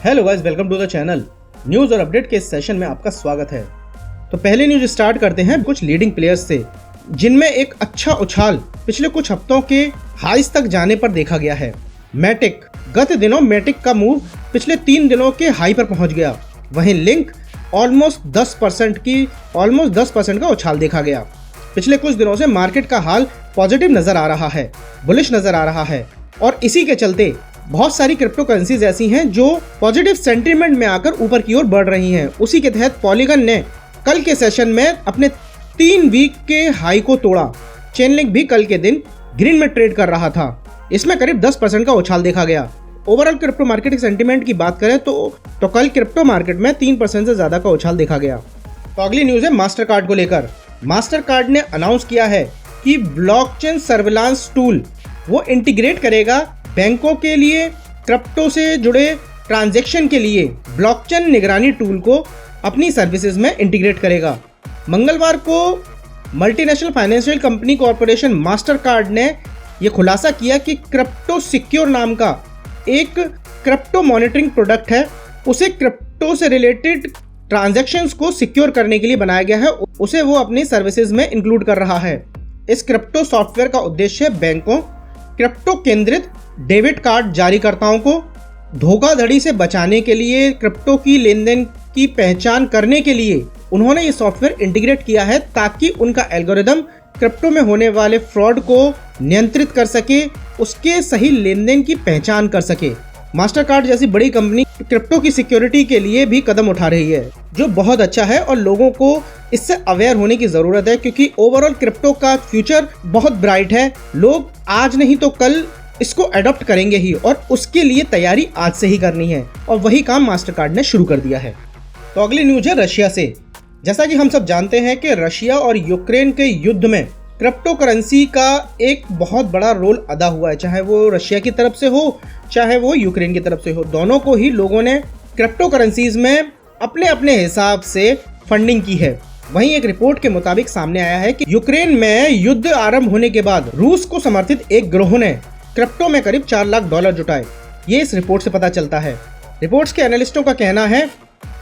Hello guys, welcome to the channel. News और update के इस सेशन में आपका स्वागत है। तो पहले न्यूज़ स्टार्ट करते हैं कुछ लीडिंग प्लेयर्स से, जिनमें एक अच्छा उछाल पिछले कुछ हफ्तों के हाईज तक जाने पर देखा गया है। मैटिक, गत दिनों मैटिक का मूव पिछले 3 दिनों के हाई पर पहुंच गया। वहीं लिंक ऑलमोस्ट 10% का उछाल देखा गया। पिछले कुछ दिनों से मार्केट का हाल पॉजिटिव नजर आ रहा है, बुलिश नजर आ रहा है, और इसी के चलते बहुत सारी क्रिप्टो करेंसीज ऐसी हैं जो पॉजिटिव सेंटीमेंट में आकर ऊपर की ओर बढ़ रही हैं। उसी के तहत पॉलीगन ने कल के सेशन में अपने 3 वीक के हाई को तोड़ा। चेनलिंक भी कल के दिन ग्रीन में ट्रेड कर रहा था। इसमें करीब 10% का उछाल देखा गया। ओवरऑल क्रिप्टो मार्केट के सेंटीमेंट की बात करें तो कल क्रिप्टो मार्केट में 3% से ज्यादा का उछाल देखा गया। तो अगली न्यूज है मास्टर कार्ड को लेकर। मास्टर कार्ड ने अनाउंस किया है कि ब्लॉकचेन सर्विलांस टूल वो इंटीग्रेट करेगा बैंकों के लिए क्रिप्टो से जुड़े ट्रांजैक्शन के लिए ब्लॉकचेन निगरानी टूल को अपनी सर्विसेज में इंटीग्रेट करेगा। मंगलवार को multinational financial company corporation master card ने यह खुलासा किया कि क्रिप्टो सिक्योर नाम का एक क्रिप्टो मॉनिटरिंग प्रोडक्ट है। उसे क्रिप्टो से रिलेटेड ट्रांजैक्शंस को सिक्योर करने के लिए बनाया गया है। उसे वो अपनी सर्विसेज में इंक्लूड कर रहा है। इस क्रिप्टो सॉफ्टवेयर का उद्देश्य बैंकों, क्रिप्टो केंद्रित डेबिट कार्ड जारीकर्ताओं को धोखाधड़ी से बचाने के लिए, क्रिप्टो की लेनदेन की पहचान करने के लिए उन्होंने ये सॉफ्टवेयर इंटीग्रेट किया है, ताकि उनका एल्गोरिदम क्रिप्टो में होने वाले फ्रॉड को नियंत्रित कर सके, उसके सही लेनदेन की पहचान कर सके। मास्टर कार्ड जैसी बड़ी कंपनी क्रिप्टो की सिक्योरिटी के लिए भी कदम उठा रही है, जो बहुत अच्छा है और लोगों को इससे अवेयर होने की जरूरत है, क्योंकि ओवरऑल क्रिप्टो का फ्यूचर बहुत ब्राइट है। लोग आज नहीं तो कल इसको अडॉप्ट करेंगे ही, और उसके लिए तैयारी आज से ही करनी है, और वही काम मास्टर कार्ड ने शुरू कर दिया है। तो अगली न्यूज है रशिया से। जैसा कि हम सब जानते हैं कि रशिया और यूक्रेन के युद्ध में क्रिप्टो करेंसी का एक बहुत बड़ा रोल अदा हुआ है, चाहे वो रशिया की तरफ से हो चाहे वो यूक्रेन की तरफ से हो। दोनों को ही लोगों ने क्रिप्टो करेंसीज में अपने अपने हिसाब से फंडिंग की है। वहीं एक रिपोर्ट के मुताबिक सामने आया है कि यूक्रेन में युद्ध आरंभ होने के बाद रूस को समर्थित एक गिरोह ने क्रिप्टो में करीब $4 लाख जुटाए। ये इस रिपोर्ट से पता चलता है। रिपोर्ट्स के एनालिस्टों का कहना है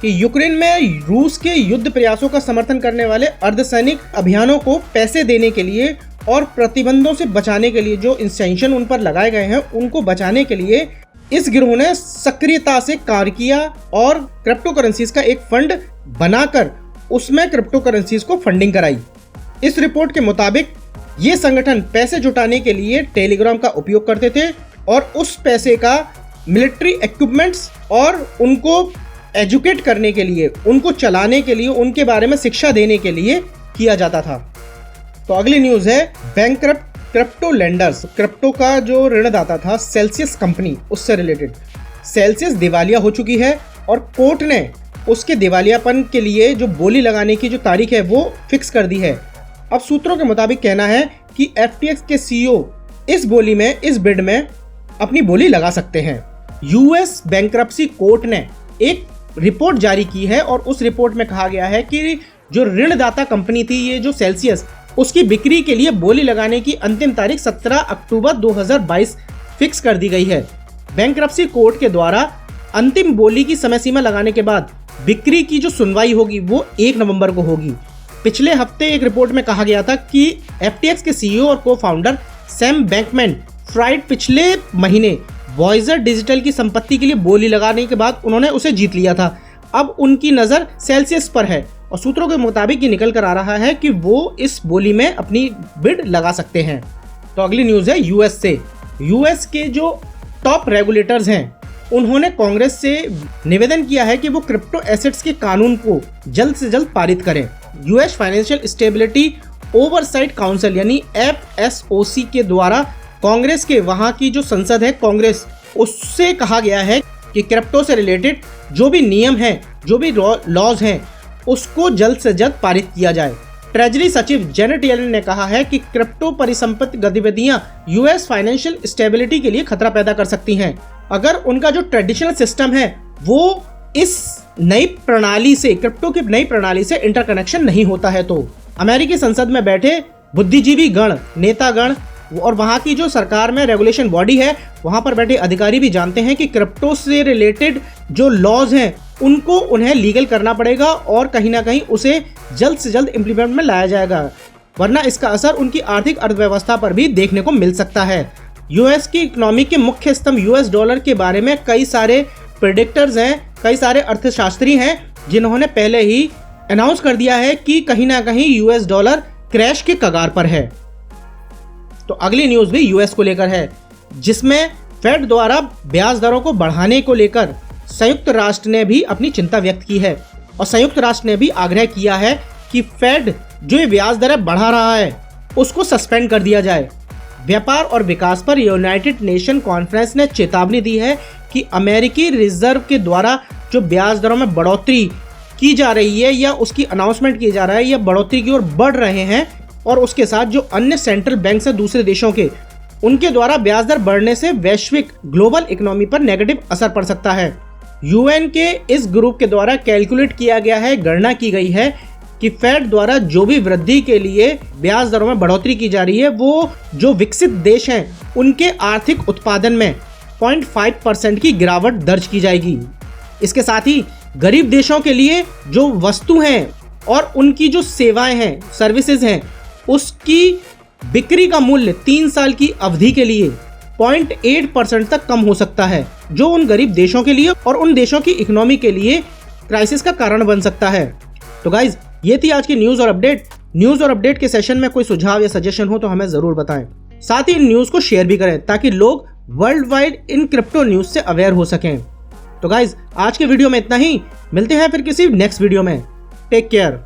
कि यूक्रेन में रूस के युद्ध प्रयासों का समर्थन करने वाले अर्धसैनिक अभियानों को पैसे देने के लिए और प्रतिबंधों से बचाने के लिए जो इंस्ट्रक्शन उन पर लगाए गए हैं उनको बचाने के लिए इस गिरोह ने सक्रियता से कार्य किया और क्रिप्टो करेंसीज का एक फंड बनाकर उसमें क्रिप्टो करेंसीज को फंडिंग कराई। इस रिपोर्ट के मुताबिक ये संगठन पैसे जुटाने के लिए टेलीग्राम का उपयोग करते थे और उस पैसे का मिलिट्री इक्विपमेंट्स और उनको एजुकेट करने के लिए, उनको चलाने के लिए, उनके बारे में शिक्षा देने के लिए किया जाता था। तो अगली न्यूज है बैंकक्रप्ट क्रिप्टो लेंडर्स। क्रिप्टो का जो ऋणदाता था सेल्सियस कंपनी, उससे रिलेटेड सेल्सियस दिवालिया हो चुकी है और कोर्ट ने उसके दिवालियापन के लिए जो बोली लगाने की जो तारीख है वो फिक्स कर दी है। अब सूत्रों के मुताबिक कहना है कि FTX के CEO इस बोली में, इस बिड में अपनी बोली लगा सकते हैं। US बैंकरप्सी कोर्ट ने एक रिपोर्ट जारी की है और उस रिपोर्ट में कहा गया है कि जो ऋणदाता कंपनी थी, ये जो सेल्सियस, उसकी बिक्री के लिए बोली लगाने की अंतिम तारीख 17 अक्टूबर 2022 फिक्स कर दी गई है। बैंकरप्सी कोर्ट के द्वारा अंतिम बोली की समय सीमा लगाने के बाद बिक्री की जो सुनवाई होगी वो 1 नवंबर को होगी। पिछले हफ्ते एक रिपोर्ट में कहा गया था कि FTX के CEO और को फाउंडर सैम बैंकमैन-फ्राइड पिछले महीने वॉइजर डिजिटल की संपत्ति के लिए बोली लगाने के बाद उन्होंने उसे जीत लिया था। अब उनकी नज़र सेल्सियस पर है और सूत्रों के मुताबिक ये निकल कर आ रहा है कि वो इस बोली में अपनी बिड लगा सकते हैं। तो अगली न्यूज़ है US से। US के जो टॉप रेगुलेटर्स हैं उन्होंने कांग्रेस से निवेदन किया है कि वो क्रिप्टो एसेट्स के कानून को जल्द से जल्द पारित करें। US financial stability oversight council यानी FSOC के द्वारा कांग्रेस के वहां की जो संसद है कांग्रेस, उससे कहा गया है कि क्रिप्टो से रिलेटेड जो भी नियम हैं, जो भी लॉज हैं, उसको जल्द से जल्द पारित किया जाए। ट्रेजरी सचिव जेनेट येलेन ने कहा है कि क्रिप्टो परिसंपत्ति गतिविधियां US फाइनेंशियल स्टेबिलिटी के लिए खतरा पैदा कर सकती हैं अगर उनका जो ट्रेडिशनल सिस्टम है वो इस नई प्रणाली से, क्रिप्टो की नई प्रणाली से इंटरकनेक्शन नहीं होता है। तो अमेरिकी संसद में बैठे बुद्धिजीवी गण, नेतागण और वहाँ की जो सरकार में रेगुलेशन बॉडी है, वहाँ पर बैठे अधिकारी भी जानते हैं कि क्रिप्टो से रिलेटेड जो लॉज हैं उनको उन्हें लीगल करना पड़ेगा और कहीं ना कहीं उसे जल्द से जल्द इम्प्लीमेंट में लाया जाएगा, वरना इसका असर उनकी आर्थिक अर्थव्यवस्था पर भी देखने को मिल सकता है। यूएस की इकोनॉमी के मुख्य स्तंभ यूएस डॉलर के बारे में कई सारे प्रेडिक्टर्स हैं, कई सारे अर्थशास्त्री हैं जिन्होंने पहले ही अनाउंस कर दिया है कि कहीं ना कहीं यूएस डॉलर क्रैश के कगार पर है। तो अगली न्यूज़ भी यूएस को लेकर है, जिसमें फेड द्वारा ब्याज दरों को बढ़ाने को लेकर संयुक्त राष्ट्र ने भी अपनी चिंता व्यक्त की है और संयुक्त राष्ट्र ने भी आग्रह किया है कि फेड जो ये ब्याज दरें बढ़ा रहा है उसको सस्पेंड कर दिया जाए। व्यापार और विकास पर यूनाइटेड नेशन कॉन्फ्रेंस ने चेतावनी दी है कि अमेरिकी रिजर्व के द्वारा जो ब्याज दरों में बढ़ोतरी की जा रही है या उसकी अनाउंसमेंट किया जा रहा है या बढ़ोतरी की ओर बढ़ रहे हैं, और उसके साथ जो अन्य सेंट्रल बैंक है दूसरे देशों के, उनके द्वारा ब्याज दर बढ़ने से वैश्विक ग्लोबल इकोनॉमी पर नेगेटिव असर पड़ सकता है। यूएन के इस ग्रुप के द्वारा कैलकुलेट किया गया है, गणना की गई है कि फेड द्वारा जो भी वृद्धि के लिए ब्याज दरों में बढ़ोतरी की जा रही है वो जो विकसित देश हैं उनके आर्थिक उत्पादन में 0.5% की गिरावट दर्ज की जाएगी। इसके साथ ही गरीब देशों के लिए जो वस्तु हैं और उनकी जो सेवाएं हैं, सर्विसेज हैं, उसकी बिक्री का मूल्य 3 साल की अवधि के लिए 0.8% तक कम हो सकता है, जो उन गरीब देशों के लिए और उन देशों की इकोनॉमी के लिए क्राइसिस का कारण बन सकता है। तो गाइज, ये थी आज की न्यूज़ और अपडेट। न्यूज़ और अपडेट के सेशन में कोई सुझाव या सजेशन हो तो हमें ज़रूर बताएं। साथ ही इन न्यूज़ को शेयर भी करें ताकि लोग world wide in crypto news से अवेयर हो सकें। तो गाइज, आज के वीडियो में इतना ही। मिलते हैं फिर किसी नेक्स्ट वीडियो में। Take care.